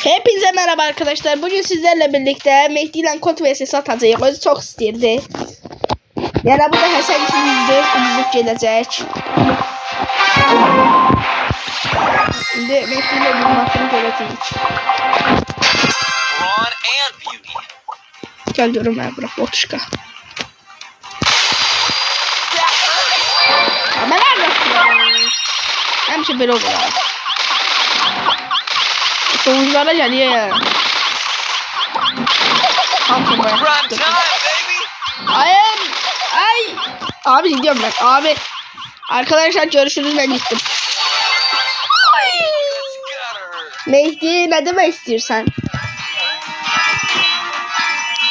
Hepinize merhaba arkadaşlar. Bugün sizlerle birlikte Mehdi ile kod vs atacağız. Özü çok istirdi. Yani bu da Həsən üçün üzüp gelecek. Şimdi Mehdi ile bir maçını göreceğiz. Gel diyorum ben bırak Botuşka. Ama nerede? Hemşe böyle olur abi. Oyunculara geliyor ya. Ay. Abi gidiyorum ben. Abi. Arkadaşlar görüşürüz, ben gittim. Mehdi ne demek istiyorsan?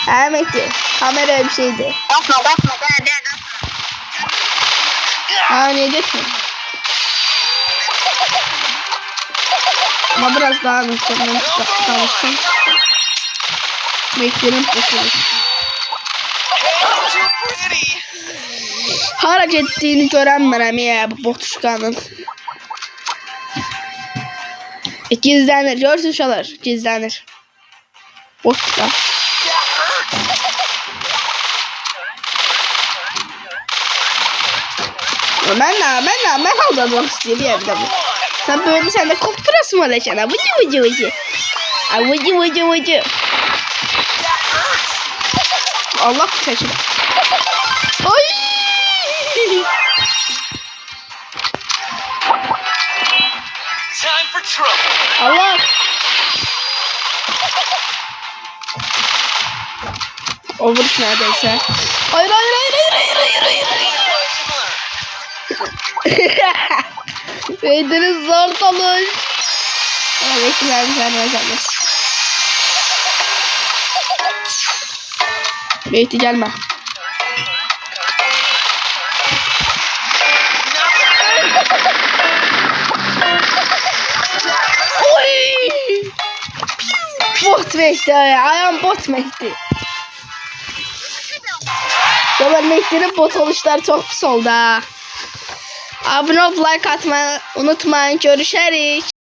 Ha Mehdi. Kamera bir şeydi. Ha niye geçmiyor? Ama biraz daha muhtemelen çalışsın. Mehdi'nin bakıyoruz. Harac ettiğini görənmirəm ya bu Botuşkanın. Gizlenir. Görsün uşaqlar. Gizlenir. Botuşka. Ben aldatmak istiyorum ya bir de bu. Sen böyle bir sende kopturası mı alacaksın? Vıcı. Vıcı. Allah kurtarsın. Ay! Allah! O vuruş neredeyse. Hayır. Beydiniz zor kalın. Beklermiş arkadaşlar. Beyti gelme. Oy! Bot Mehdi. Ayağım bot Mehdi. Dolar Mehdi'nin bot oluşları çok pis oldu ha. Abone olup like atmayı unutmayın. Görüşürüz.